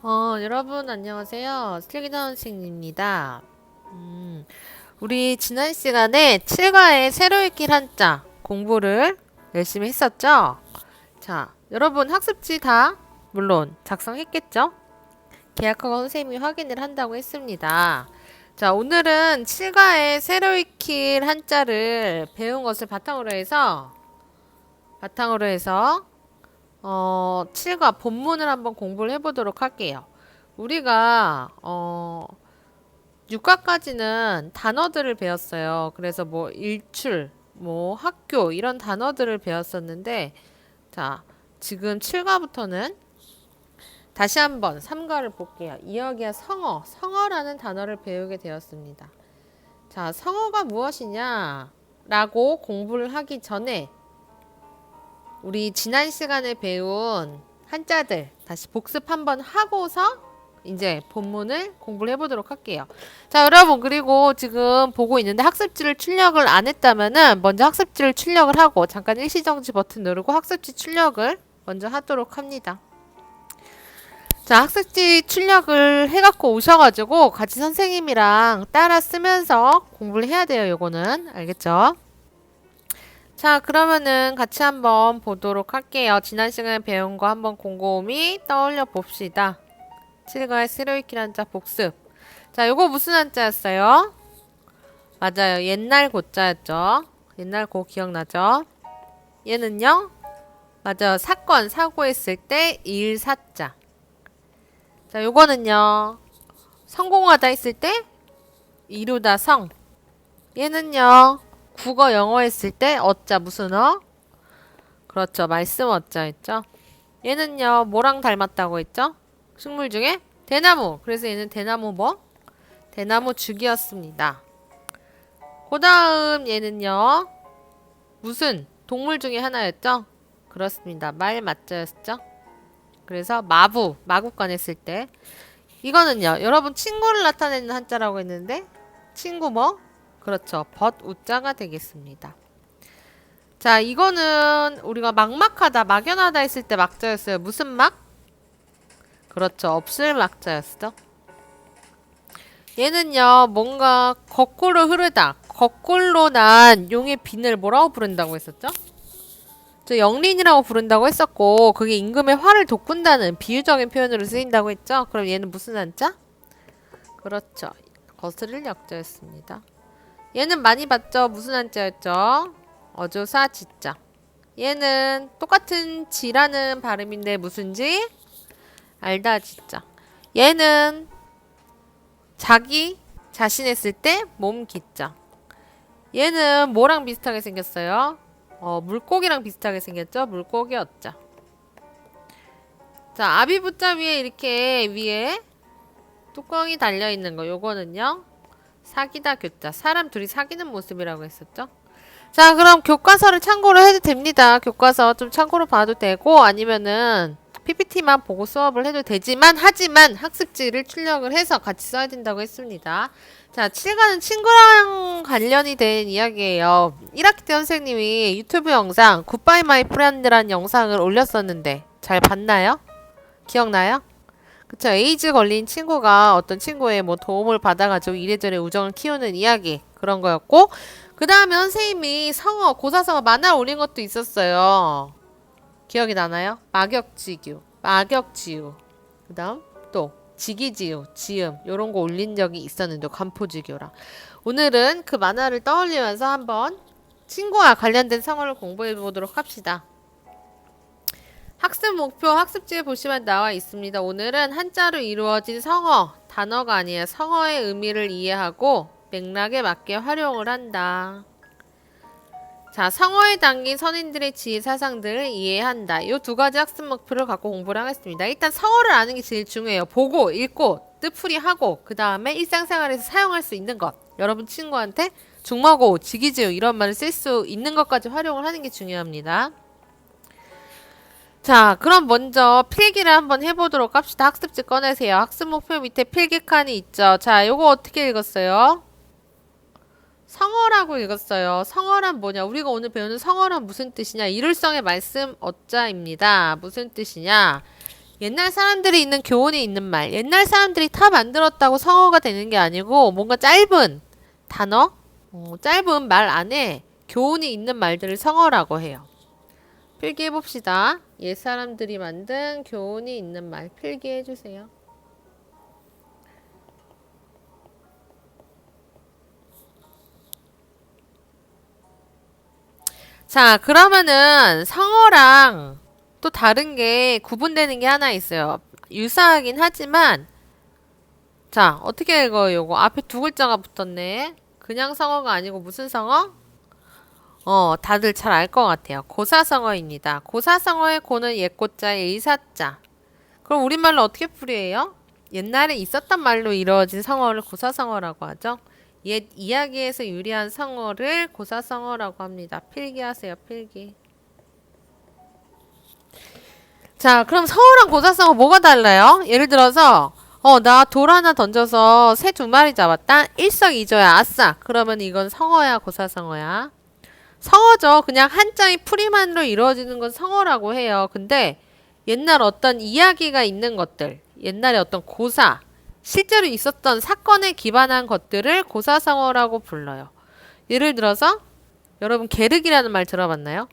여러분 안녕하세요. 슬기다 선생님입니다. 우리 지난 시간에 7과의 새로 읽기 한자 공부를 열심히 했었죠? 자, 여러분 학습지 다 물론 작성했겠죠? 계약하고 선생님이 확인을 한다고 했습니다. 자, 오늘은 7과의 새로 익힐 한자를 배운 것을 바탕으로 해서 7과 본문을 한번 공부를 해보도록 할게요. 우리가 6과까지는 단어들을 배웠어요. 그래서 뭐 일출, 뭐 학교 이런 단어들을 배웠었는데 자, 지금 7과부터는 다시 한번 3과를 볼게요. 이어기와 성어, 성어라는 단어를 배우게 되었습니다. 자, 성어가 무엇이냐? 라고 공부를 하기 전에 우리 지난 시간에 배운 한자들 다시 복습 한번 하고서 이제 본문을 공부를 해보도록 할게요. 자, 여러분, 그리고 지금 보고 있는데 학습지를 출력을 안 했다면은 먼저 학습지를 출력을 하고 잠깐 일시정지 버튼 누르고 학습지 출력을 먼저 하도록 합니다. 자, 학습지 출력을 해갖고 오셔가지고 같이 선생님이랑 따라 쓰면서 공부를 해야 돼요. 요거는 알겠죠? 자, 그러면은 같이 한번 보도록 할게요. 지난 시간에 배운 거 한번 곰곰이 떠올려 봅시다. 7과의 새로익기 한자 복습. 자, 요거 무슨 한자였어요? 맞아요. 옛날 고자였죠. 옛날 고 기억나죠? 얘는요? 맞아요. 사건, 사고했을 때 일사자. 자, 요거는요. 성공하다 했을 때 이루다 성. 얘는요. 국어 영어 했을 때 어자 무슨 어? 그렇죠. 말씀 어자 했죠. 얘는요. 뭐랑 닮았다고 했죠? 식물 중에 대나무. 그래서 얘는 대나무 뭐? 대나무 죽이었습니다. 그 다음 얘는요. 무슨 동물 중에 하나였죠? 그렇습니다. 말 맞자였죠? 그래서 마부, 마구간 했을 때 이거는요. 여러분 친구를 나타내는 한자라고 했는데 친구 뭐? 그렇죠. 벗 우자가 되겠습니다. 자, 이거는 우리가 막막하다, 막연하다 했을 때 막자였어요. 무슨 막? 그렇죠. 없을 막자였어. 얘는요, 뭔가 거꾸로 흐르다, 거꾸로 난 용의 빈을 뭐라고 부른다고 했었죠? 저 영린이라고 부른다고 했었고, 그게 임금의 화를 돋군다는 비유적인 표현으로 쓰인다고 했죠? 그럼 얘는 무슨 한자? 그렇죠. 거스를 역자였습니다. 얘는 많이 봤죠? 무슨 한자였죠? 어조사 지자. 얘는 똑같은 지라는 발음인데 무슨 지? 알다 지자. 얘는 자기 자신 했을 때 몸 기자. 얘는 뭐랑 비슷하게 생겼어요? 물고기랑 비슷하게 생겼죠? 물고기 어자. 자, 아비부자 위에 이렇게 위에 뚜껑이 달려있는 거. 요거는요. 사귀다 교자. 사람 둘이 사귀는 모습이라고 했었죠? 자, 그럼 교과서를 참고로 해도 됩니다. 교과서 좀 참고로 봐도 되고 아니면은 PPT만 보고 수업을 해도 되지만 하지만 학습지를 출력을 해서 같이 써야 된다고 했습니다. 자, 7과는 친구랑 관련이 된 이야기예요. 1학기 때 선생님이 유튜브 영상 굿바이 마이 프렌드라는 영상을 올렸었는데 잘 봤나요? 기억나요? 그쵸. 에이즈 걸린 친구가 어떤 친구의 뭐 도움을 받아가지고 이래저래 우정을 키우는 이야기 그런 거였고 그 다음에 선생님이 성어 고사성어 만화를 올린 것도 있었어요. 기억이 나나요? 막역지규, 막역지우. 그 다음 또 지기지우, 지음 요런 거 올린 적이 있었는데 간포지교랑 오늘은 그 만화를 떠올리면서 한번 친구와 관련된 성어를 공부해 보도록 합시다. 학습 목표 학습지에 보시면 나와 있습니다. 오늘은 한자로 이루어진 성어, 단어가 아니에요. 성어의 의미를 이해하고 맥락에 맞게 활용을 한다. 자, 성어에 담긴 선인들의 지혜 사상들을 이해한다. 이 두 가지 학습 목표를 갖고 공부를 하겠습니다. 일단 성어를 아는 게 제일 중요해요. 보고, 읽고, 뜻풀이하고, 그 다음에 일상생활에서 사용할 수 있는 것. 여러분 친구한테 중마고, 지기지우 이런 말을 쓸 수 있는 것까지 활용을 하는 게 중요합니다. 자, 그럼 먼저 필기를 한번 해보도록 합시다. 학습지 꺼내세요. 학습 목표 밑에 필기 칸이 있죠. 자, 요거 어떻게 읽었어요? 성어라고 읽었어요. 성어란 뭐냐? 우리가 오늘 배우는 성어란 무슨 뜻이냐? 이룰성의 말씀 어자입니다. 무슨 뜻이냐? 옛날 사람들이 있는 교훈이 있는 말. 옛날 사람들이 다 만들었다고 성어가 되는 게 아니고 뭔가 짧은 단어, 짧은 말 안에 교훈이 있는 말들을 성어라고 해요. 필기해 봅시다. 옛 사람들이 만든 교훈이 있는 말 필기해 주세요. 자, 그러면은 성어랑 또 다른 게 구분되는 게 하나 있어요. 유사하긴 하지만 자, 어떻게 읽어요? 요거 앞에 두 글자가 붙었네. 그냥 성어가 아니고 무슨 성어? 다들 잘 알 것 같아요. 고사성어입니다. 고사성어의 고는 옛고자의 의사자. 그럼 우리말로 어떻게 풀이해요? 옛날에 있었던 말로 이루어진 성어를 고사성어라고 하죠. 옛 이야기에서 유래한 성어를 고사성어라고 합니다. 필기하세요, 필기. 자, 그럼 성어랑 고사성어 뭐가 달라요? 예를 들어서 나 돌 하나 던져서 새 두 마리 잡았다. 일석이조야. 아싸. 그러면 이건 성어야, 고사성어야? 성어죠. 그냥 한자의 풀이만으로 이루어지는 건 성어라고 해요. 근데 옛날 어떤 이야기가 있는 것들, 옛날에 어떤 고사, 실제로 있었던 사건에 기반한 것들을 고사성어라고 불러요. 예를 들어서 여러분 계륵이라는 말 들어봤나요?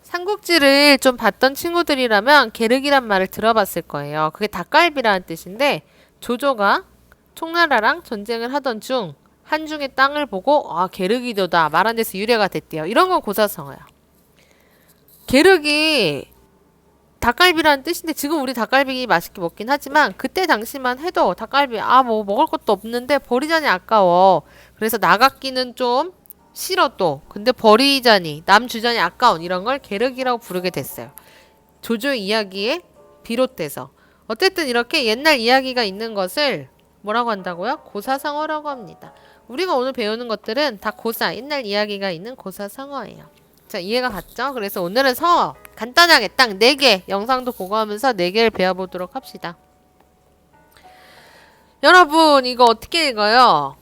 삼국지를 좀 봤던 친구들이라면 계륵이란 말을 들어봤을 거예요. 그게 닭갈비라는 뜻인데 조조가 총나라랑 전쟁을 하던 중 한중의 땅을 보고 계륵이도다 말한 데서 유래가 됐대요. 이런 건 고사성어야. 계륵이 닭갈비라는 뜻인데 지금 우리 닭갈비 맛있게 먹긴 하지만 그때 당시만 해도 닭갈비 뭐 먹을 것도 없는데 버리자니 아까워. 그래서 나갔기는 좀 싫어 또. 근데 버리자니 남 주자니 아까운 이런 걸 계륵이라고 부르게 됐어요. 조조 이야기에 비롯돼서. 어쨌든 이렇게 옛날 이야기가 있는 것을 뭐라고 한다고요? 고사성어라고 합니다. 우리가 오늘 배우는 것들은 다 고사, 옛날 이야기가 있는 고사성어예요. 자, 이해가 갔죠? 그래서 오늘은 성어 간단하게 딱 4개 영상도 보고 하면서 4개를 배워보도록 합시다. 여러분 이거 어떻게 읽어요?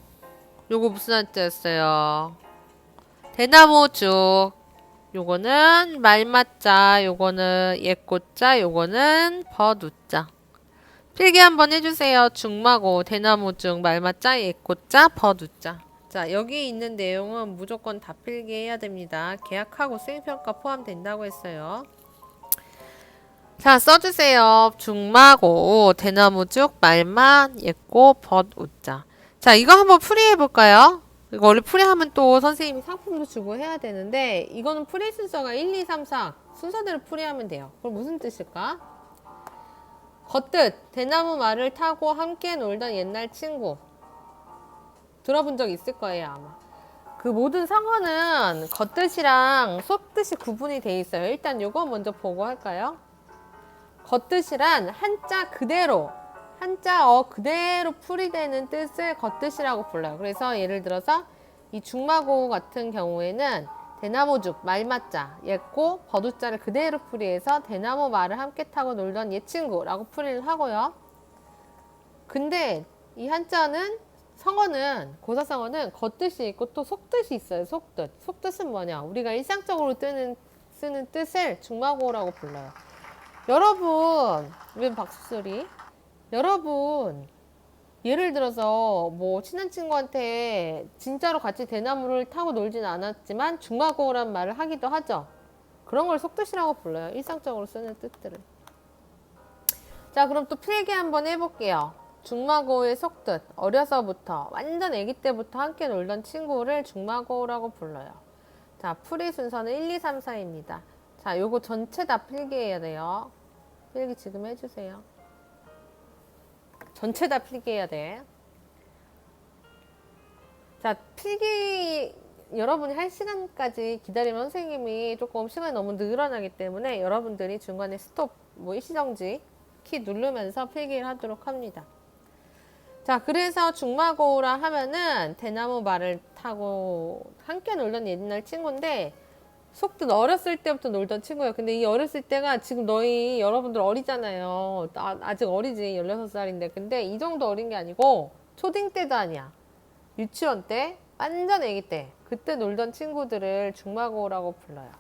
요거 무슨 한자였어요? 대나무죽. 요거는 말맞자, 요거는 옛꽃자, 요거는 버두자. 필기 한번 해주세요. 중마고, 대나무죽, 말맞자, 옛꽃자, 버두자. 자, 여기 있는 내용은 무조건 다 필기해야 됩니다. 계약하고 수행평가 포함된다고 했어요. 자, 써주세요. 중마고, 대나무죽, 말맛, 옛꽃, 버두자. 자, 이거 한번 풀이해볼까요? 이거 원래 풀이하면 또 선생님이 상품도 주고 해야 되는데 이거는 풀이 순서가 1, 2, 3, 4 순서대로 풀이하면 돼요. 그럼 무슨 뜻일까? 겉뜻 대나무 말을 타고 함께 놀던 옛날 친구 들어본 적 있을 거예요 아마. 그 모든 상어는 겉뜻이랑 속뜻이 구분이 돼 있어요. 일단 요거 먼저 보고 할까요? 겉뜻이란 한자 그대로 한자어 그대로 풀이되는 뜻을 겉뜻이라고 불러요. 그래서 예를 들어서 이 중마고 같은 경우에는 대나무죽, 말맞자, 옛고, 버두자를 그대로 풀이해서 대나무 말을 함께 타고 놀던 옛 친구라고 풀이를 하고요. 근데 이 한자는 성어는 고사성어는 겉뜻이 있고 또 속뜻이 있어요. 속뜻. 속뜻은 뭐냐? 우리가 일상적으로 쓰는 뜻을 중마고라고 불러요. 여러분, 왜 박수소리? 여러분, 예를 들어서 뭐 친한 친구한테 진짜로 같이 대나무를 타고 놀진 않았지만 중마고란 말을 하기도 하죠. 그런 걸 속뜻이라고 불러요. 일상적으로 쓰는 뜻들을. 자, 그럼 또 필기 한번 해볼게요. 중마고의 속뜻. 어려서부터 완전 아기 때부터 함께 놀던 친구를 중마고라고 불러요. 자, 풀이 순서는 1, 2, 3, 4입니다. 자, 요거 전체 다 필기해야 돼요. 필기 지금 해주세요. 전체 다 필기해야 돼. 자, 필기 여러분이 할 시간까지 기다리면 선생님이 조금 시간이 너무 늘어나기 때문에 여러분들이 중간에 스톱, 일시정지 키 누르면서 필기를 하도록 합니다. 자, 그래서 중마고라 하면은 대나무 말을 타고 함께 놀던 옛날 친구인데 속뜻 어렸을 때부터 놀던 친구예요. 근데 이 어렸을 때가 지금 여러분들 어리잖아요. 아직 어리지. 16살인데. 근데 이 정도 어린 게 아니고 초딩 때도 아니야. 유치원 때, 완전 아기 때. 그때 놀던 친구들을 중마고라고 불러요.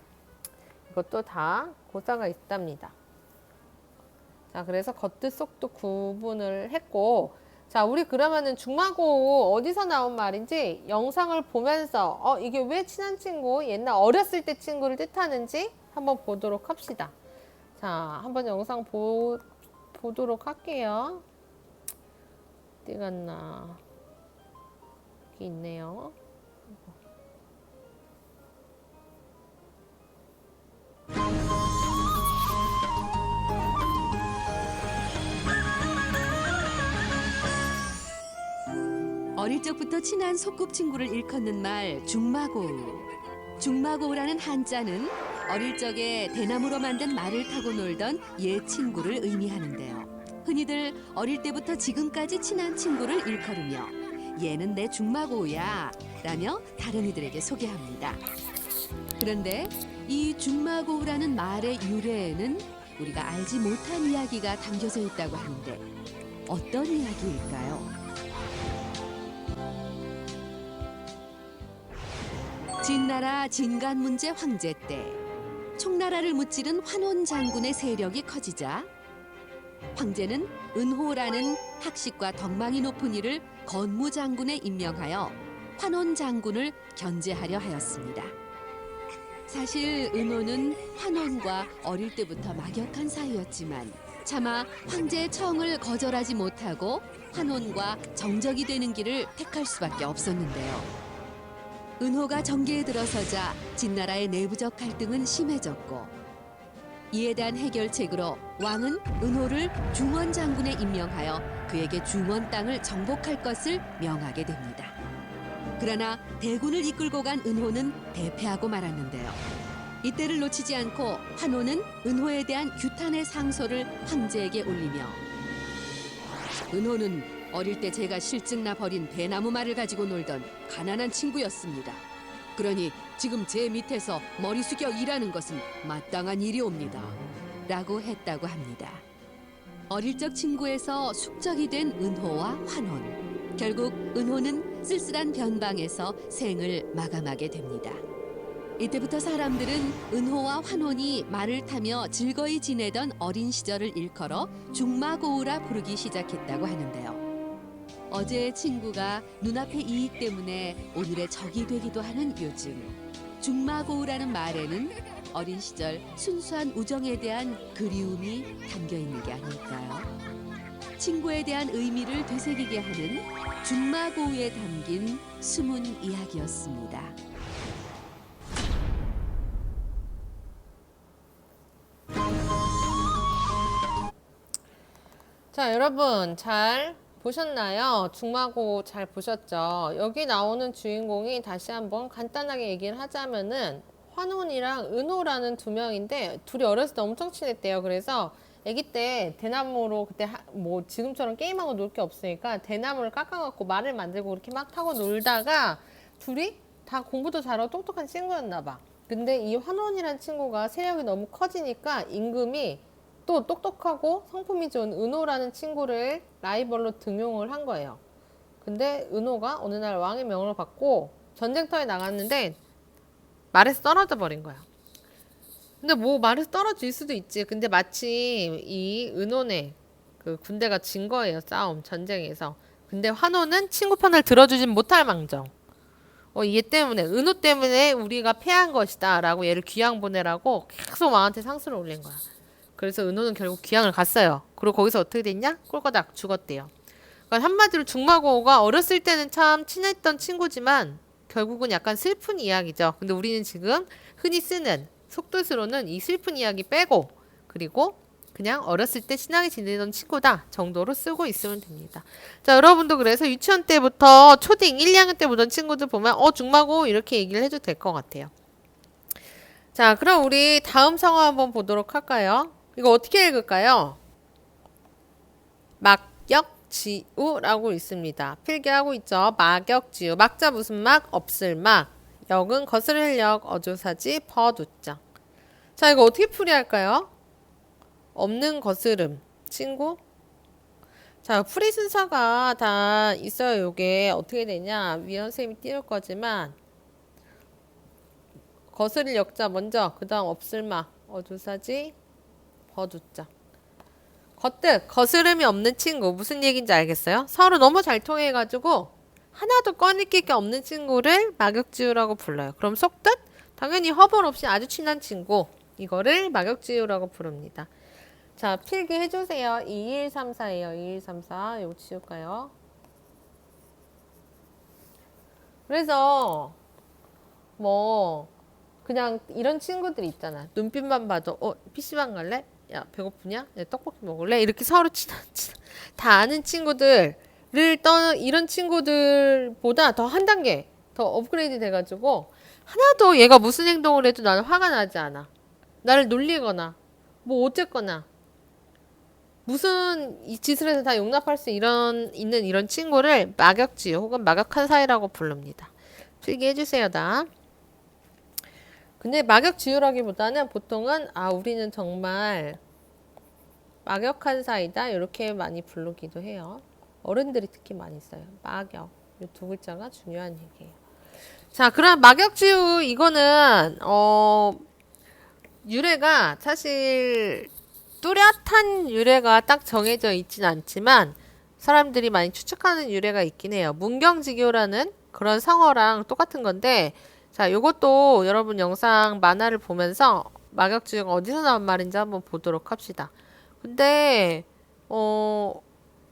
이것도 다 고사가 있답니다. 자, 그래서 겉도 속도 구분을 했고, 자, 우리 그러면은 중마고 어디서 나온 말인지 영상을 보면서 이게 왜 친한 친구, 옛날 어렸을 때 친구를 뜻하는지 한번 보도록 합시다. 자, 한번 영상 보도록 할게요. 어디 갔나? 여기 있네요. 어릴 적부터 친한 소꿉친구를 일컫는 말 중마고우. 중마고우라는 한자는 어릴 적에 대나무로 만든 말을 타고 놀던 옛 친구를 의미하는데요. 흔히들 어릴 때부터 지금까지 친한 친구를 일컬으며 얘는 내 중마고우야 라며 다른 이들에게 소개합니다. 그런데 이 중마고우라는 말의 유래에는 우리가 알지 못한 이야기가 담겨져 있다고 하는데 어떤 이야기일까요? 진나라 진간문제 황제 때 총나라를 무찌른 환원 장군의 세력이 커지자 황제는 은호라는 학식과 덕망이 높은 이를 건무 장군에 임명하여 환원 장군을 견제하려 하였습니다. 사실 은호는 환원과 어릴 때부터 막역한 사이였지만 차마 황제의 청을 거절하지 못하고 환원과 정적이 되는 길을 택할 수밖에 없었는데요. 은호가 정계에 들어서자 진나라의 내부적 갈등은 심해졌고 이에 대한 해결책으로 왕은 은호를 중원 장군에 임명하여 그에게 중원 땅을 정복할 것을 명하게 됩니다. 그러나 대군을 이끌고 간 은호는 대패하고 말았는데요. 이때를 놓치지 않고 환호는 은호에 대한 규탄의 상소를 황제에게 올리며 은호는 어릴 때 제가 실증나 버린 대나무 말을 가지고 놀던 가난한 친구였습니다. 그러니 지금 제 밑에서 머리 숙여 일하는 것은 마땅한 일이옵니다. 라고 했다고 합니다. 어릴 적 친구에서 숙적이 된 은호와 환혼. 결국 은호는 쓸쓸한 변방에서 생을 마감하게 됩니다. 이때부터 사람들은 은호와 환혼이 말을 타며 즐거이 지내던 어린 시절을 일컬어 중마고우라 부르기 시작했다고 하는데요. 어제의 친구가 눈앞의 이익 때문에 오늘의 적이 되기도 하는 요즘 중마고우라는 말에는 어린 시절 순수한 우정에 대한 그리움이 담겨 있는 게 아닐까요? 친구에 대한 의미를 되새기게 하는 중마고우에 담긴 숨은 이야기였습니다. 자, 여러분 잘 보셨나요? 중마고 잘 보셨죠? 여기 나오는 주인공이 다시 한번 간단하게 얘기를 하자면은 환혼이랑 은호라는 두 명인데 둘이 어렸을 때 엄청 친했대요. 그래서 아기 때 대나무로 그때 뭐 지금처럼 게임하고 놀 게 없으니까 대나무를 깎아갖고 말을 만들고 그렇게 막 타고 놀다가 둘이 다 공부도 잘하고 똑똑한 친구였나 봐. 근데 이 환혼이라는 친구가 세력이 너무 커지니까 임금이 또 똑똑하고 성품이 좋은 은호라는 친구를 라이벌로 등용을 한 거예요. 근데 은호가 어느 날 왕의 명을 받고 전쟁터에 나갔는데 말에서 떨어져 버린 거야. 근데 뭐 말에서 떨어질 수도 있지. 근데 마침 이 은호네 그 군대가 진 거예요. 싸움 전쟁에서. 근데 환호는 친구 편을 들어주진 못할 망정. 얘 때문에 은호 때문에 우리가 패한 것이다 라고 얘를 귀양 보내라고 계속 왕한테 상소를 올린 거야. 그래서 은호는 결국 귀향을 갔어요. 그리고 거기서 어떻게 됐냐? 꼴까닥 죽었대요. 그러니까 한마디로 중마고우가 어렸을 때는 참 친했던 친구지만 결국은 약간 슬픈 이야기죠. 근데 우리는 지금 흔히 쓰는 속뜻으로는 이 슬픈 이야기 빼고 그리고 그냥 어렸을 때 친하게 지내던 친구다 정도로 쓰고 있으면 됩니다. 자, 여러분도 그래서 유치원 때부터 초딩 1, 2학년 때 보던 친구들 보면 중마고우 이렇게 얘기를 해도 될 것 같아요. 자, 그럼 우리 다음 성어 한번 보도록 할까요? 이거 어떻게 읽을까요? 막역지우라고 있습니다. 필기하고 있죠. 막역지우. 막자 무슨 막? 없을 막. 역은 거스를 역, 어조사지, 버두자. 자, 이거 어떻게 풀이할까요? 없는 거스름. 친구? 자, 풀이 순서가 다 있어요. 요게 어떻게 되냐? 위원 선생님이 띄울 거지만 거스를 역자 먼저, 그 다음 없을 막, 어조사지, 버두자. 거뜩 거스름이 없는 친구 무슨 얘기인지 알겠어요? 서로 너무 잘 통해가지고 하나도 꺼내낄 게 없는 친구를 막역지우라고 불러요. 그럼 속뜻? 당연히 허벌 없이 아주 친한 친구 이거를 막역지우라고 부릅니다. 자, 필기 해주세요. 2134예요. 2134 이거 지울까요? 그래서 뭐 그냥 이런 친구들 있잖아. 눈빛만 봐도 PC방 갈래? 야 배고프냐? 야 떡볶이 먹을래? 이렇게 서로 다 아는 친구들을 이런 친구들보다 더 한 단계 더 업그레이드 돼가지고 하나도 얘가 무슨 행동을 해도 나는 화가 나지 않아. 나를 놀리거나 뭐 어쨌거나 무슨 이 짓을 해서 다 용납할 수 있는 이런 친구를 막역지우 혹은 막역한 사이라고 부릅니다. 필기해주세요 다. 근데 막역지우라기보다는 보통은 우리는 정말 막역한 사이다 이렇게 많이 부르기도 해요. 어른들이 특히 많이 써요. 막역 이 두 글자가 중요한 얘기예요. 자, 그럼 막역지우 이거는 유래가 사실 뚜렷한 유래가 딱 정해져 있진 않지만 사람들이 많이 추측하는 유래가 있긴 해요. 문경지교라는 그런 성어랑 똑같은 건데 자, 요것도 여러분 영상 만화를 보면서 막역지우가 어디서 나온 말인지 한번 보도록 합시다. 근데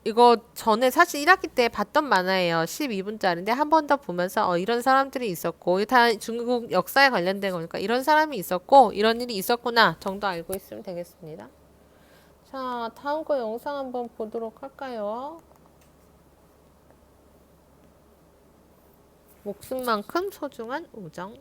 이거 전에 사실 1학기 때 봤던 만화예요. 12분짜리인데 한 번 더 보면서 이런 사람들이 있었고 이게 다 중국 역사에 관련된 거니까 이런 사람이 있었고 이런 일이 있었구나 정도 알고 있으면 되겠습니다. 자, 다음 거 영상 한번 보도록 할까요? 목숨만큼 소중한 우정.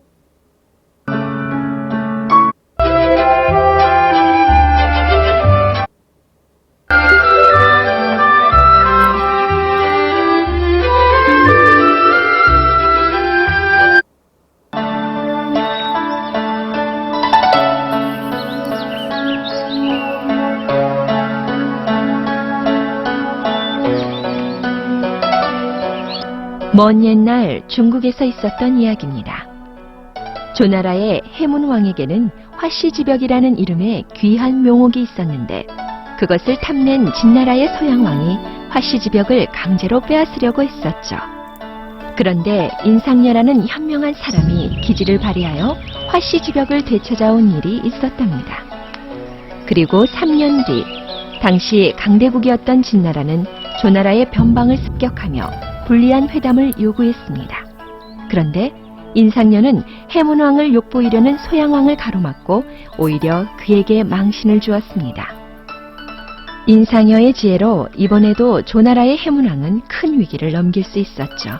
먼 옛날 중국에서 있었던 이야기입니다. 조나라의 해문왕에게는 화씨지벽이라는 이름의 귀한 묘목이 있었는데 그것을 탐낸 진나라의 소양왕이 화씨지벽을 강제로 빼앗으려고 했었죠. 그런데 인상녀라는 현명한 사람이 기지를 발휘하여 화씨지벽을 되찾아온 일이 있었답니다. 그리고 3년 뒤 당시 강대국이었던 진나라는 조나라의 변방을 습격하며 불리한 회담을 요구했습니다. 그런데 인상녀는 해문왕을 욕보이려는 소양왕을 가로막고 오히려 그에게 망신을 주었습니다. 인상녀의 지혜로 이번에도 조나라의 해문왕은 큰 위기를 넘길 수 있었죠.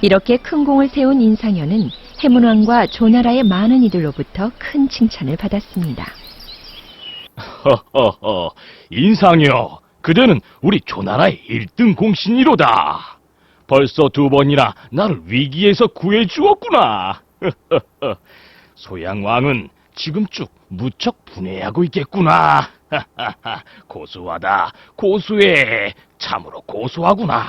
이렇게 큰 공을 세운 인상녀는 해문왕과 조나라의 많은 이들로부터 큰 칭찬을 받았습니다. 허허허, 인상여, 그대는 우리 조나라의 1등 공신이로다. 벌써 2번이나 나를 위기에서 구해주었구나. 소양왕은 지금쭉 무척 분해하고 있겠구나. 고소하다, 고소해. 참으로 고소하구나.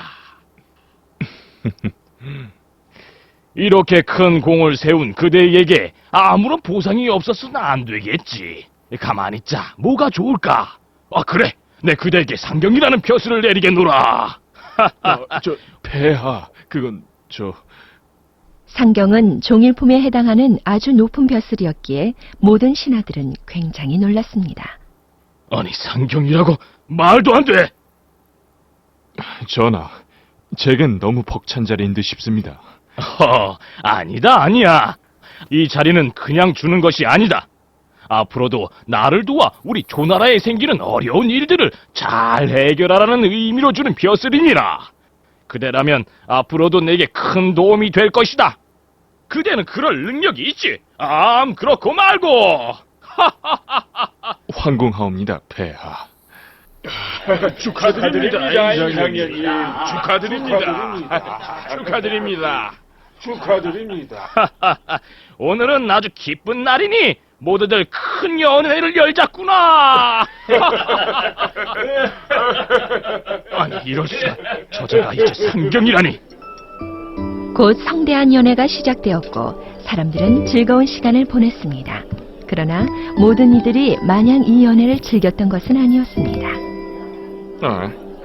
이렇게 큰 공을 세운 그대에게 아무런 보상이 없었으면 안 되겠지. 가만히 있자. 뭐가 좋을까? 그래. 내 그대에게 상경이라는 벼슬을 내리겠노라. 폐하, 그건 상경은 종일품에 해당하는 아주 높은 벼슬이었기에 모든 신하들은 굉장히 놀랐습니다. 아니, 상경이라고? 말도 안 돼! 전하, 제겐 너무 벅찬 자리인 듯 싶습니다. 아니야. 이 자리는 그냥 주는 것이 아니다. 앞으로도 나를 도와 우리 조나라에 생기는 어려운 일들을 잘 해결하라는 의미로 주는 벼슬이니라. 그대라면 앞으로도 내게 큰 도움이 될 것이다. 그대는 그럴 능력이 있지. 그렇고 말고. 황공하옵니다, 폐하. 축하드립니다, 인상녀님. 축하드립니다. 오늘은 아주 기쁜 날이니 모두들 큰 연회를 열자꾸나. 아니, 이럴 수가. 저자가 이제 상경이라니. 곧 성대한 연회가 시작되었고 사람들은 즐거운 시간을 보냈습니다. 그러나 모든 이들이 마냥 이 연애를 즐겼던 것은 아니었습니다.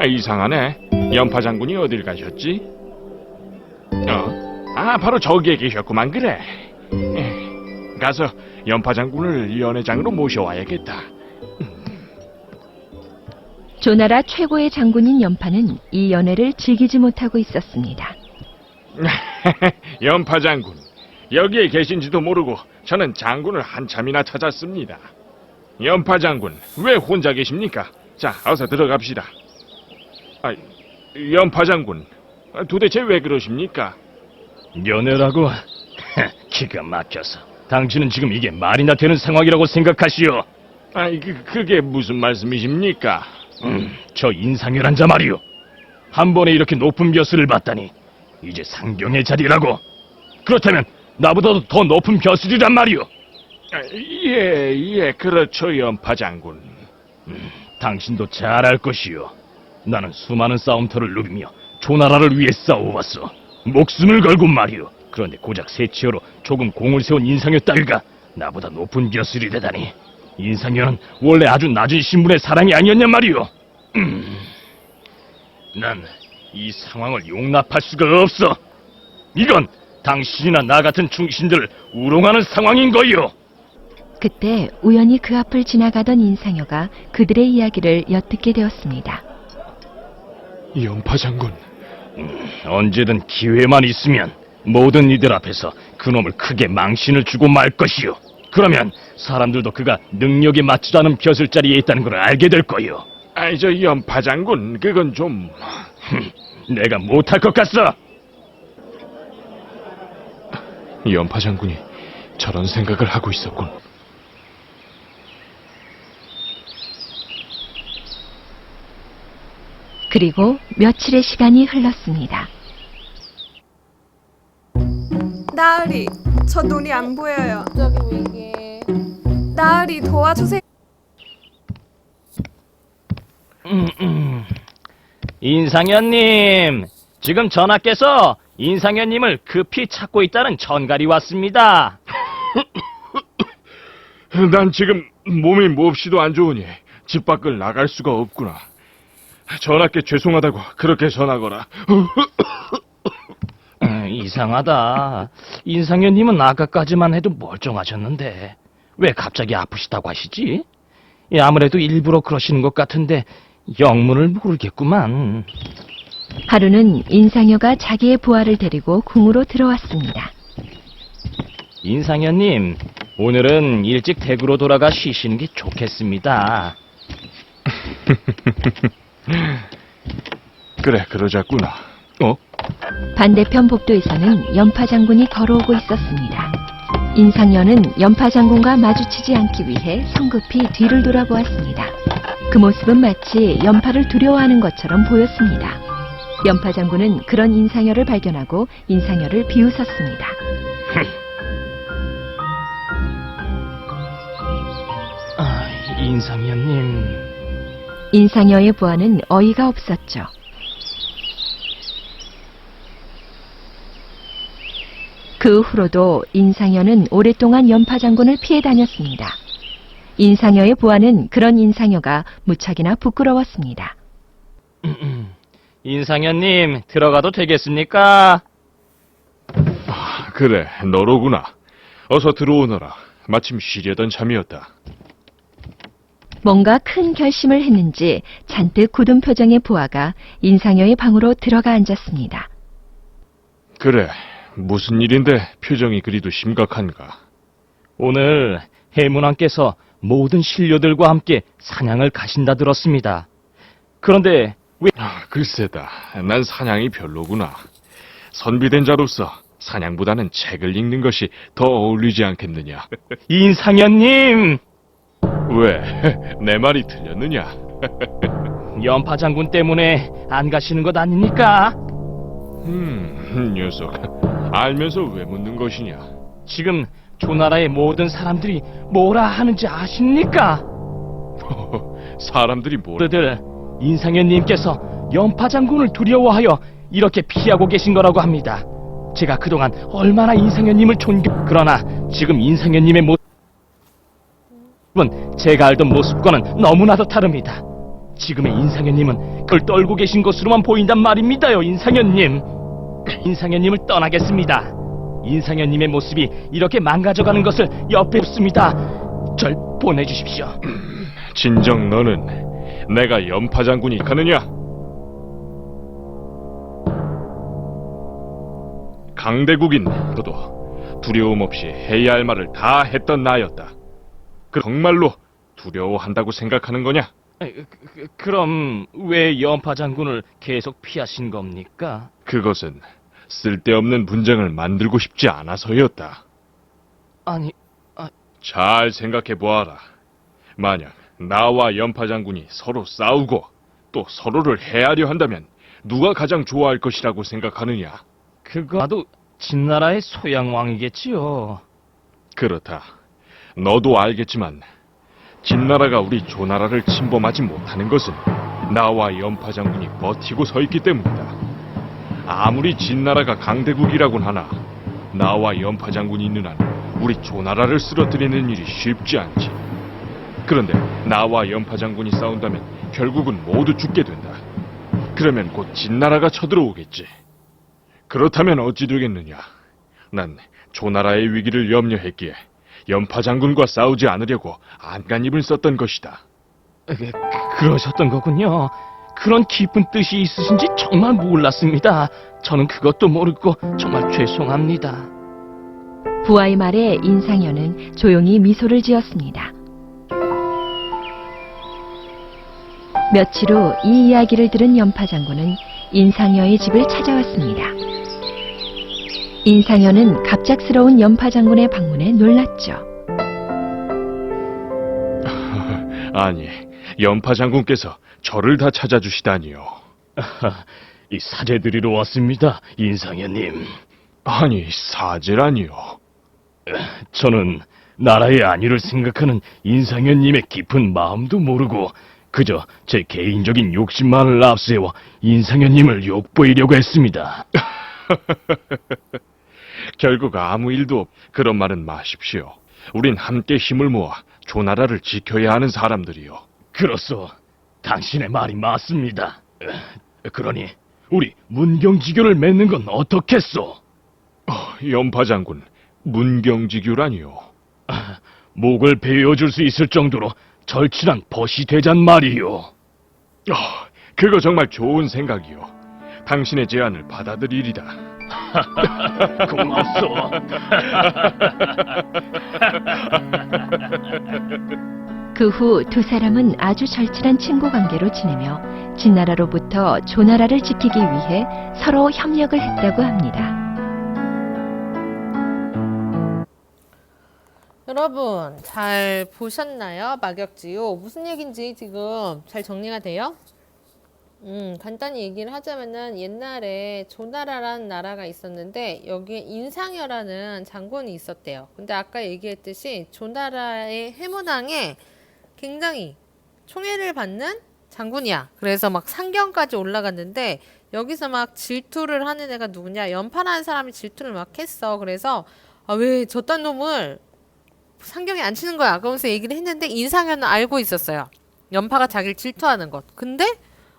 이상하네. 연파 장군이 어딜 가셨지? 바로 저기에 계셨구만. 그래. 가서 연파 장군을 연회장으로 모셔와야겠다. 조나라 최고의 장군인 연파는 이 연애를 즐기지 못하고 있었습니다. 연파 장군, 여기에 계신지도 모르고 저는 장군을 한참이나 찾았습니다. 연파 장군, 왜 혼자 계십니까? 자, 어서 들어갑시다. 연파 장군, 도대체 왜 그러십니까? 연애라고? 기가 막혀서. 당신은 지금 이게 말이나 되는 상황이라고 생각하시오? 그게 무슨 말씀이십니까? 저 인상열한 자 말이오. 한 번에 이렇게 높은 벼슬을 받다니 이제 상경의 자리라고. 그렇다면 나보다도 더 높은 벼슬이란 말이오. 예, 그렇죠, 연파 장군. 당신도 잘 알 것이오. 나는 수많은 싸움터를 누비며 조나라를 위해 싸워왔어. 목숨을 걸고 말이오. 그런데 고작 세치어로 조금 공을 세운 인상열 따위가 나보다 높은 벼슬이 되다니. 인상열은 원래 아주 낮은 신분의 사람이 아니었냔 말이오. 난 이 상황을 용납할 수가 없어. 이건 당신이나 나 같은 충신들을 우롱하는 상황인 거요. 그때 우연히 그 앞을 지나가던 인상여가 그들의 이야기를 엿듣게 되었습니다. 연파 장군, 언제든 기회만 있으면 모든 이들 앞에서 그놈을 크게 망신을 주고 말 것이요. 그러면 사람들도 그가 능력에 맞지도 않은 벼슬자리에 있다는 걸 알게 될 거요. 저 연파 장군, 그건 좀... 내가 못할 것 같소. 연파 장군이 저런 생각을 하고 있었군. 그리고 며칠의 시간이 흘렀습니다. 나으리, 저 눈이 안 보여요. 갑자기 왜 이게? 나으리, 도와주세요. 인상현님, 지금 전하께서 인상현님을 급히 찾고 있다는 전갈이 왔습니다. 난 지금 몸이 몹시도 안 좋으니 집 밖을 나갈 수가 없구나. 전하께 죄송하다고 그렇게 전하거라. 이상하다. 인상현님은 아까까지만 해도 멀쩡하셨는데 왜 갑자기 아프시다고 하시지? 아무래도 일부러 그러시는 것 같은데 영문을 모르겠구만. 하루는 인상여가 자기의 부하를 데리고 궁으로 들어왔습니다. 인상현님, 오늘은 일찍 댁으로 돌아가 쉬시는 게 좋겠습니다. 그래, 그러자꾸나. 반대편 복도에서는 연파 장군이 걸어오고 있었습니다. 인상여는 연파 장군과 마주치지 않기 위해 성급히 뒤를 돌아보았습니다. 그 모습은 마치 연파를 두려워하는 것처럼 보였습니다. 연파 장군은 그런 인상여를 발견하고 인상여를 비웃었습니다. 인상현님. 인상여의 부하는 어이가 없었죠. 그 후로도 인상여는 오랫동안 연파 장군을 피해 다녔습니다. 인상여의 부하는 그런 인상여가 무척이나 부끄러웠습니다. 인상현님, 들어가도 되겠습니까? 그래, 너로구나. 어서 들어오너라. 마침 쉬려던 참이었다. 뭔가 큰 결심을 했는지 잔뜩 굳은 표정의 부하가 인상여의 방으로 들어가 앉았습니다. 그래, 무슨 일인데 표정이 그리도 심각한가? 오늘 해문왕께서 모든 신료들과 함께 사냥을 가신다 들었습니다. 그런데 왜... 글쎄다, 난 사냥이 별로구나. 선비된 자로서 사냥보다는 책을 읽는 것이 더 어울리지 않겠느냐? 인상현님! 왜? 내 말이 틀렸느냐? 연파 장군 때문에 안 가시는 것 아닙니까? 녀석. 알면서 왜 묻는 것이냐? 지금 조나라의 모든 사람들이 뭐라 하는지 아십니까? 사람들이 뭘... 그들 인상현님께서 연파 장군을 두려워하여 이렇게 피하고 계신 거라고 합니다. 제가 그동안 얼마나 인상현님을 그러나 지금 인상현님의 제가 알던 모습과는 너무나도 다릅니다. 지금의 인상현님은 그걸 떨고 계신 것으로만 보인단 말입니다요, 인상현님. 인상현님을 떠나겠습니다. 인상현님의 모습이 이렇게 망가져가는 것을 옆에 없습니다. 절 보내주십시오. 진정 너는 내가 연파장군이 가느냐? 강대국인 너도 두려움 없이 해야 할 말을 다 했던 나였다. 그 정말로 두려워한다고 생각하는 거냐? 그럼 왜 연파 장군을 계속 피하신 겁니까? 그것은 쓸데없는 분쟁을 만들고 싶지 않아서였다. 아니, 잘 생각해 보아라. 만약 나와 연파장군이 서로 싸우고 또 서로를 해하려 한다면 누가 가장 좋아할 것이라고 생각하느냐? 그거도 진나라의 소양왕이겠지요. 그렇다. 너도 알겠지만 진나라가 우리 조나라를 침범하지 못하는 것은 나와 연파장군이 버티고 서 있기 때문이다. 아무리 진나라가 강대국이라곤 하나 나와 연파장군이 있는 한 우리 조나라를 쓰러뜨리는 일이 쉽지 않지. 그런데 나와 연파장군이 싸운다면 결국은 모두 죽게 된다. 그러면 곧 진나라가 쳐들어오겠지. 그렇다면 어찌 되겠느냐? 난 조나라의 위기를 염려했기에 연파장군과 싸우지 않으려고 안간힘을 썼던 것이다. 그러셨던 거군요. 그런 깊은 뜻이 있으신지 정말 몰랐습니다. 저는 그것도 모르고 정말 죄송합니다. 부하의 말에 인상현은 조용히 미소를 지었습니다. 며칠 후 이 이야기를 들은 연파 장군은 인상여의 집을 찾아왔습니다. 인상여는 갑작스러운 연파 장군의 방문에 놀랐죠. 아니, 연파장군께서 저를 다 찾아주시다니요. 이 사죄드리러 왔습니다, 인상현님. 아니, 사죄라니요. 저는 나라의 안위를 생각하는 인상현님의 깊은 마음도 모르고 그저 제 개인적인 욕심만을 앞세워 인상현님을 욕보이려고 했습니다. 결국 아무 일도 그런 말은 마십시오. 우린 함께 힘을 모아 조나라를 지켜야 하는 사람들이요. 그렇소. 당신의 말이 맞습니다. 그러니 우리 문경지교를 맺는 건 어떻겠소? 연파장군, 문경지교라니요. 목을 베어줄 수 있을 정도로 절친한 벗이 되잔 말이요. 그거 정말 좋은 생각이요. 당신의 제안을 받아들이리다. 고맙소. 그 후 두 사람은 아주 절친한 친구 관계로 지내며 진나라로부터 조나라를 지키기 위해 서로 협력을 했다고 합니다. 여러분 잘 보셨나요? 막역지요. 무슨 얘기인지 지금 잘 정리가 돼요? 간단히 얘기를 하자면은 옛날에 조나라라는 나라가 있었는데 여기에 인상여라는 장군이 있었대요. 근데 아까 얘기했듯이 조나라의 해문왕에 굉장히 총애를 받는 장군이야. 그래서 막 상경까지 올라갔는데 여기서 막 질투를 하는 애가 누구냐? 연파라는 사람이 질투를 막 했어. 그래서 왜 저딴 놈을 상경에 안 치는 거야? 그러면서 얘기를 했는데 인상현은 알고 있었어요. 연파가 자기를 질투하는 것. 근데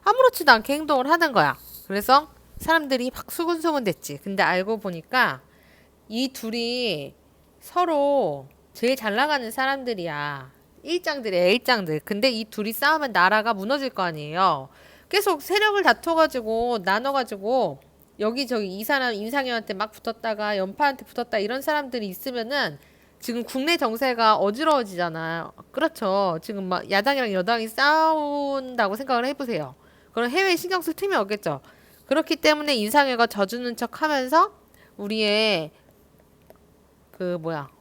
아무렇지도 않게 행동을 하는 거야. 그래서 사람들이 막 수군수군 됐지. 근데 알고 보니까 이 둘이 서로 제일 잘 나가는 사람들이야. 일장들이야, 일장들. 근데 이 둘이 싸우면 나라가 무너질 거 아니에요. 계속 세력을 다퉈가지고 나눠가지고 여기저기 이 사람 인상현한테 막 붙었다가 연파한테 붙었다 이런 사람들이 있으면은 지금 국내 정세가 어지러워지잖아요. 그렇죠. 지금 막 야당이랑 여당이 싸운다고 생각을 해보세요. 그럼 해외에 신경 쓸 틈이 없겠죠. 그렇기 때문에 인상해가 져주는 척 하면서 우리의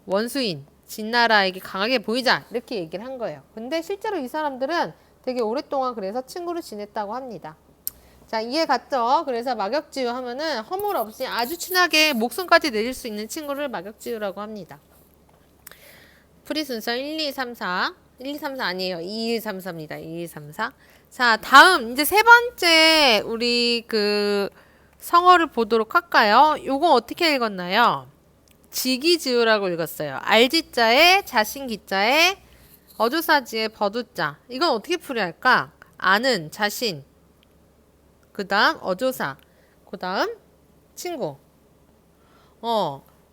원수인 진나라에게 강하게 보이자 이렇게 얘기를 한 거예요. 근데 실제로 이 사람들은 되게 오랫동안 그래서 친구를 지냈다고 합니다. 자, 이해 갔죠? 그래서 막역지유 하면은 허물 없이 아주 친하게 목숨까지 내줄 수 있는 친구를 막역지유라고 합니다. 풀이 순서 1, 2, 3, 4. 1, 2, 3, 4 아니에요. 2, 1, 3, 4입니다. 2, 1, 3, 4. 자, 다음 이제 세 번째 우리 성어를 보도록 할까요? 요거 어떻게 읽었나요? 지기지우라고 읽었어요. 알지자에 자신기자에 어조사지의 버두자. 이건 어떻게 풀이할까? 아는, 자신. 그 다음 어조사. 그 다음 친구.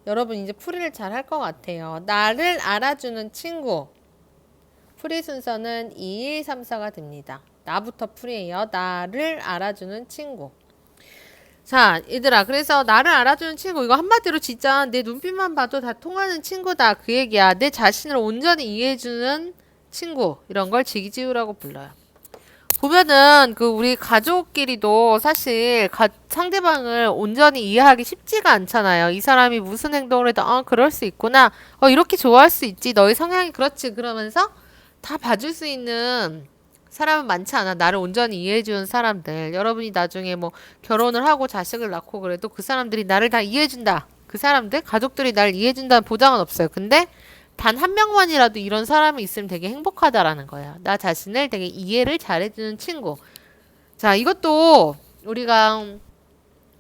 여러분 이제 풀이를 잘 할 것 같아요. 나를 알아주는 친구. 풀이 순서는 2, 1, 3, 4가 됩니다. 나부터 풀이해요. 나를 알아주는 친구. 자, 얘들아, 그래서 나를 알아주는 친구, 이거 한마디로 진짜 내 눈빛만 봐도 다 통하는 친구다. 그 얘기야. 내 자신을 온전히 이해해주는 친구. 이런 걸 지기지우라고 불러요. 보면은 그 우리 가족끼리도 사실 상대방을 온전히 이해하기 쉽지가 않잖아요. 이 사람이 무슨 행동을 해도 그럴 수 있구나. 이렇게 좋아할 수 있지. 너의 성향이 그렇지. 그러면서 다 봐줄 수 있는 사람은 많지 않아. 나를 온전히 이해해주는 사람들. 여러분이 나중에 뭐 결혼을 하고 자식을 낳고 그래도 그 사람들이 나를 다 이해해준다. 그 사람들, 가족들이 나를 이해해준다는 보장은 없어요. 근데 단 한 명만이라도 이런 사람이 있으면 되게 행복하다라는 거야. 나 자신을 되게 이해를 잘해주는 친구. 자, 이것도 우리가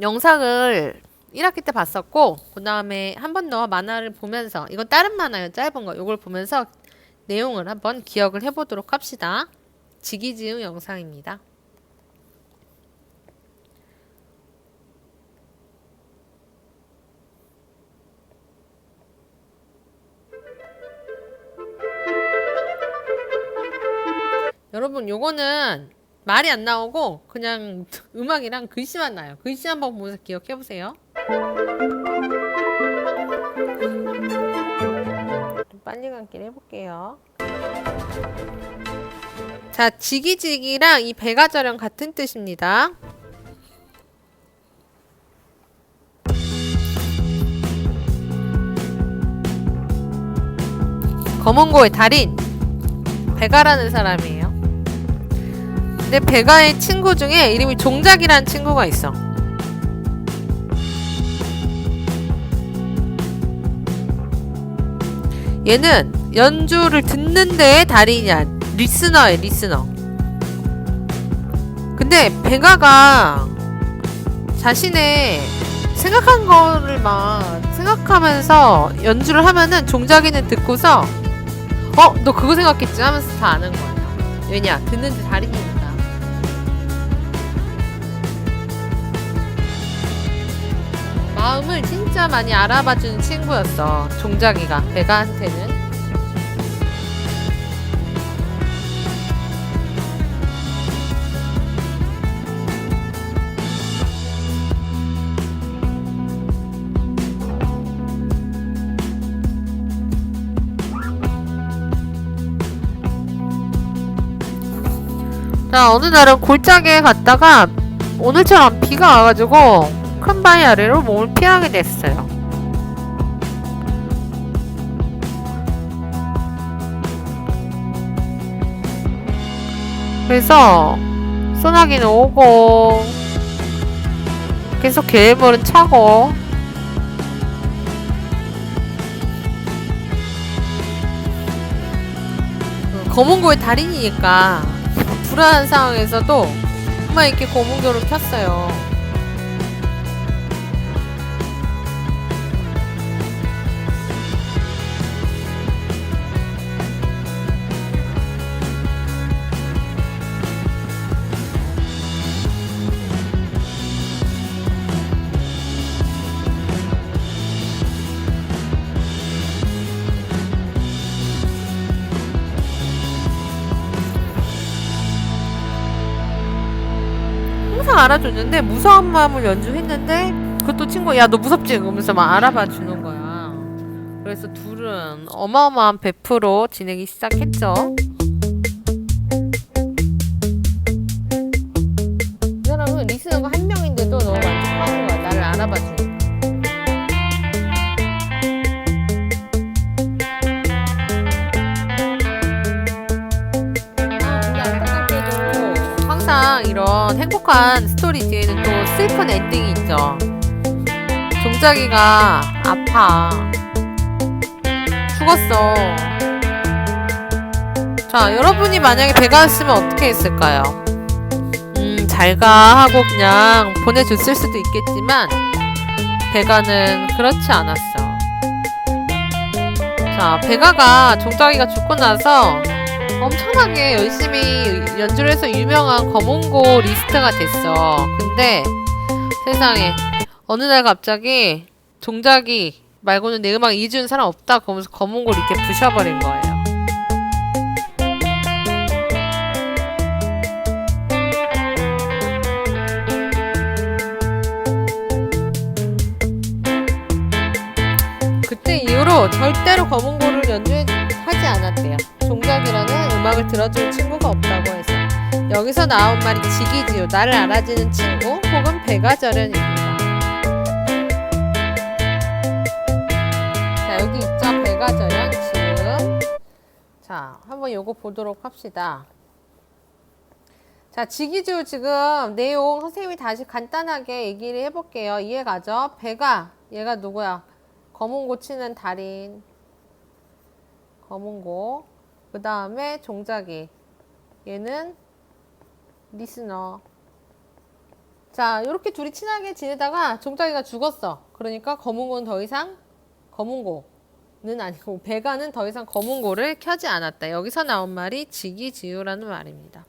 영상을 1학기 때 봤었고, 그 다음에 한 번 더 만화를 보면서, 이건 다른 만화예요. 짧은 거. 이걸 보면서 내용을 한번 기억을 해보도록 합시다. 지기지우 영상입니다. 여러분 요거는 말이 안 나오고 그냥 음악이랑 글씨만 나요. 글씨 한번 보면서 기억해 보세요. 빨리 감기를 해볼게요. 자, 지기지기랑 이 백아저령 같은 뜻입니다. 검은고의 달인 백아라는 사람이에요. 근데 백아의 친구 중에 이름이 종작이라는 친구가 있어. 얘는 연주를 듣는 데의 달인이야. 리스너예요, 리스너. 근데 백아가 자신의 생각한 거를 막 생각하면서 연주를 하면은 종작이는 듣고서 너 그거 생각했지? 하면서 다 아는 거예요. 왜냐? 듣는 데 달인이니까. 마음을 진짜 많이 알아봐주는 친구였어. 종작이가 백아한테는. 자, 어느 날은 골짜기에 갔다가 오늘처럼 비가 와가지고 큰 바위 아래로 몸을 피하게 됐어요. 그래서 소나기는 오고 계속 괴물은 차고 검은고의 달인이니까 불안한 상황에서도 정말 이렇게 고문교를 켰어요. 항상 알아줬는데 무서운 마음을 연주했는데 그것도 친구가 야 너 무섭지? 그러면서 막 알아봐 주는 거야. 그래서 둘은 어마어마한 베프로 지내기 시작했죠. 이 사람은 리스너가 한 명인데도 너무 만족하는 거야. 나를 알아봐 주니까. 근데 안타깝게도 항상 이런 행복한 스토리 뒤에는 또 슬픈 엔딩이 있죠. 종작이가 아파. 죽었어. 자, 여러분이 만약에 백아였으면 어떻게 했을까요? 잘가 하고 그냥 보내줬을 수도 있겠지만 백아는 그렇지 않았어. 자, 백아가 종작이가 죽고 나서 엄청나게 열심히 연주를 해서 유명한 검은고 리스트가 됐어. 근데 세상에 어느 날 갑자기 종작이 말고는 내 음악 이해해주는 사람 없다 그러면서 검은고를 이렇게 부셔버린 거예요. 그때 이후로 절대로 검은고를 연주하지 않았대요. 종작이라는 음악을 들어줄 친구가 없다고 해서. 여기서 나온 말이 지기지요. 나를 알아주는 친구 혹은 백아절연입니다. 자, 여기 있죠. 백아절연 지음. 자, 한번 요거 보도록 합시다. 자, 지기지요 지금 내용 선생님이 다시 간단하게 얘기를 해볼게요. 이해가죠? 백아, 얘가 누구야? 검은고 치는 달인. 검은고. 그 다음에 종작이. 얘는 리스너. 자, 이렇게 둘이 친하게 지내다가 종작이가 죽었어. 그러니까 검은고는 더 이상 검은고는 아니고 백아는 더 이상 검은고를 켜지 않았다. 여기서 나온 말이 지기지요라는 말입니다.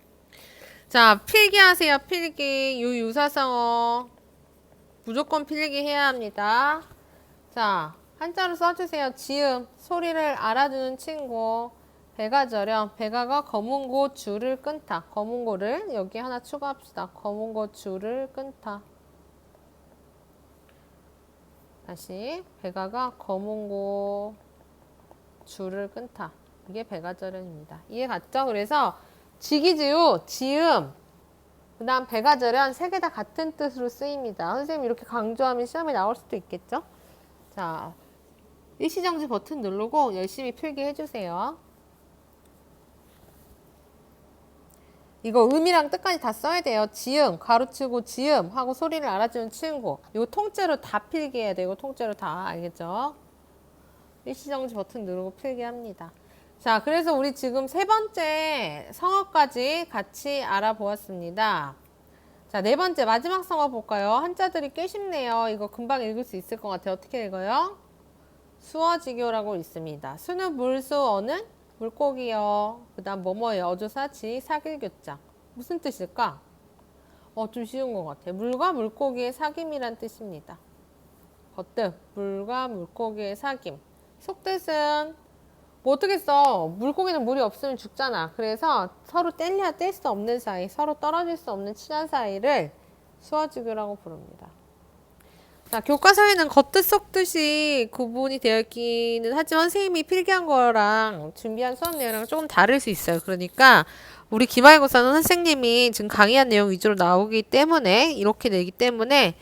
자, 필기하세요. 필기. 유사성어 무조건 필기해야 합니다. 자, 한자로 써주세요. 지음, 소리를 알아주는 친구. 백아절연, 백아가 검은고 줄을 끊다. 검은고를 여기 하나 추가합시다. 검은고 줄을 끊다. 다시 백아가 검은고 줄을 끊다. 이게 백아절연입니다. 이해 갔죠? 그래서 지기지요, 지음, 그 다음 백아절연 세 개 다 같은 뜻으로 쓰입니다. 선생님 이렇게 강조하면 시험에 나올 수도 있겠죠? 자, 일시정지 버튼 누르고 열심히 필기해주세요. 이거 음이랑 뜻까지 다 써야 돼요. 지음, 가로치고 지음 하고 소리를 알아주는 친구. 이거 통째로 다 필기해야 돼요. 이거 통째로 다. 알겠죠? 일시정지 버튼 누르고 필기합니다. 자, 그래서 우리 지금 세 번째 성어까지 같이 알아보았습니다. 자, 네 번째 마지막 성어 볼까요? 한자들이 꽤 쉽네요. 이거 금방 읽을 수 있을 것 같아요. 어떻게 읽어요? 수어지교라고 있습니다. 수는 물수, 어는 물고기요. 그 다음 뭐뭐예요? 어조사지, 사길교자. 무슨 뜻일까? 좀 쉬운 것 같아요. 물과 물고기의 사귐이란 뜻입니다. 거뜻, 물과 물고기의 사귐. 속뜻은 뭐 어떻게 써? 물고기는 물이 없으면 죽잖아. 그래서 서로 뗄래야 뗄 수 없는 사이, 서로 떨어질 수 없는 친한 사이를 수어지교라고 부릅니다. 자, 교과서에는 겉뜻 속뜻이 구분이 되어 있기는 하지만 선생님이 필기한 거랑 준비한 수업 내용이랑 조금 다를 수 있어요. 그러니까 우리 기말고사는 선생님이 지금 강의한 내용 위주로 나오기 때문에 이렇게 내기 때문에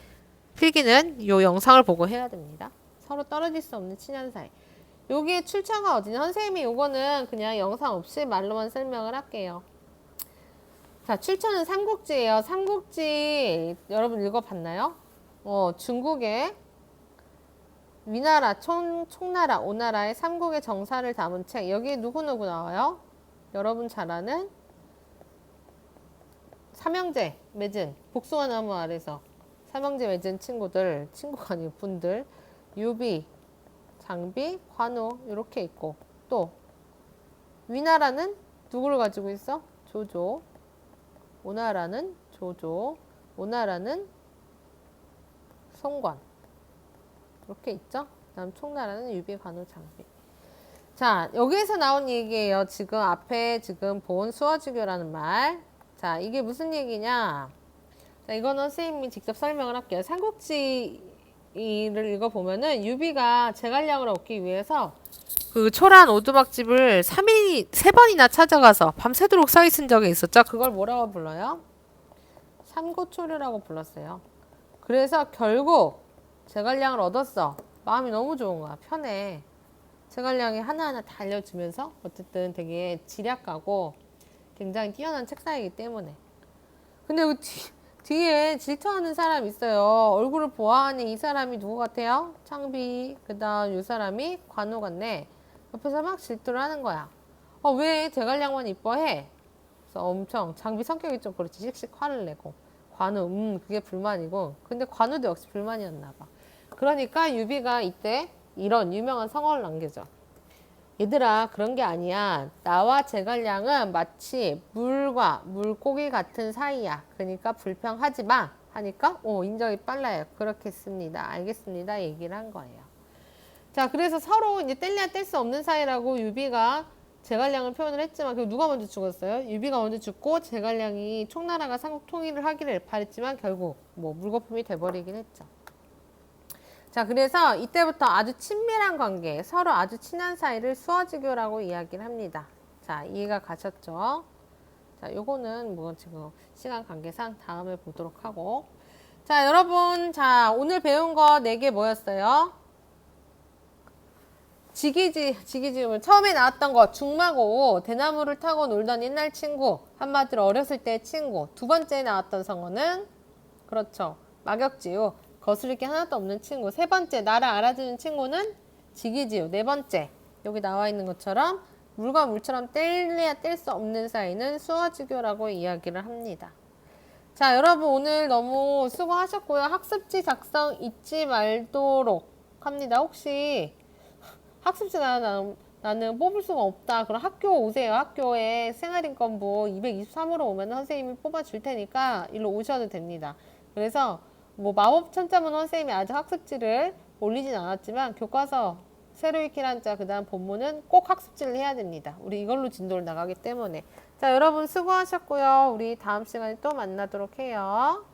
필기는 이 영상을 보고 해야 됩니다. 서로 떨어질 수 없는 친한 사이. 여기에 출처가 어디냐? 선생님이 요거는 그냥 영상 없이 말로만 설명을 할게요. 자, 출처는 삼국지예요. 삼국지 여러분 읽어봤나요? 중국의 위나라, 총나라, 오나라의 삼국의 정사를 담은 책. 여기에 누구누구 나와요? 여러분 잘 아는 삼형제 맺은 복숭아나무 아래서 삼형제 맺은 친구가 아니고 분들, 유비, 장비, 관우 이렇게 있고, 또 위나라는 누구를 가지고 있어? 조조. 오나라는 조조. 오나라는 송관. 이렇게 있죠? 다음 총나라는 유비, 관우, 장비. 자, 여기에서 나온 얘기예요. 지금 앞에 지금 본 수어지교라는 말. 자, 이게 무슨 얘기냐? 자, 이거는 선생님이 직접 설명을 할게요. 삼국지를 읽어보면은 유비가 제갈량을 얻기 위해서 그 초란 오두막집을 3번이나 찾아가서 밤새도록 서 있은 적이 있었죠. 그걸 뭐라고 불러요? 삼고초려라고 불렀어요. 그래서 결국 제갈량을 얻었어. 마음이 너무 좋은 거야. 편해. 제갈량이 하나하나 다 알려주면서 어쨌든 되게 지략가고 굉장히 뛰어난 책사이기 때문에. 근데 그 뒤에 질투하는 사람이 있어요. 얼굴을 보아하니 이 사람이 누구 같아요? 창비. 그 다음 이 사람이 관우 같네. 옆에서 막 질투를 하는 거야. 왜 제갈량만 이뻐해? 그래서 엄청 장비 성격이 좀 그렇지. 씩씩 화를 내고. 관우, 그게 불만이고. 근데 관우도 역시 불만이었나 봐. 그러니까 유비가 이때 이런 유명한 성어를 남겨줘. 얘들아, 그런 게 아니야. 나와 제갈량은 마치 물과 물고기 같은 사이야. 그러니까 불평하지 마. 하니까 인정이 빨라요. 그렇겠습니다. 알겠습니다. 얘기를 한 거예요. 자, 그래서 서로 이제 뗄래야 뗄 수 없는 사이라고 유비가 제갈량을 표현을 했지만, 그 누가 먼저 죽었어요? 유비가 먼저 죽고 제갈량이 총나라가 삼국 통일을 하기를 바랬지만 결국 뭐 물거품이 돼버리긴 했죠. 자, 그래서 이때부터 아주 친밀한 관계, 서로 아주 친한 사이를 수어지교라고 이야기를 합니다. 자, 이해가 가셨죠? 자, 요거는 뭐 지금 시간 관계상 다음에 보도록 하고. 자, 여러분, 자, 오늘 배운 거 4개 뭐였어요? 지기지음을 처음에 나왔던 거 중마고, 대나무를 타고 놀던 옛날 친구, 한마디로 어렸을 때 친구. 두 번째 나왔던 성어는 그렇죠, 막역지우, 거스를 게 하나도 없는 친구. 세 번째, 나를 알아주는 친구는 지기지우. 네 번째, 여기 나와 있는 것처럼 물과 물처럼 뗄래야 뗄 수 없는 사이는 수어지교라고 이야기를 합니다. 자, 여러분 오늘 너무 수고하셨고요. 학습지 작성 잊지 말도록 합니다. 혹시 학습지 나는 뽑을 수가 없다, 그럼 학교 오세요. 학교에 생활인권부 223호로 오면 선생님이 뽑아줄 테니까 일로 오셔도 됩니다. 그래서 뭐 마법 천자문 선생님이 아직 학습지를 올리진 않았지만 교과서 새로 익힐 한자 그 다음 본문은 꼭 학습지를 해야 됩니다. 우리 이걸로 진도를 나가기 때문에. 자, 여러분 수고하셨고요. 우리 다음 시간에 또 만나도록 해요.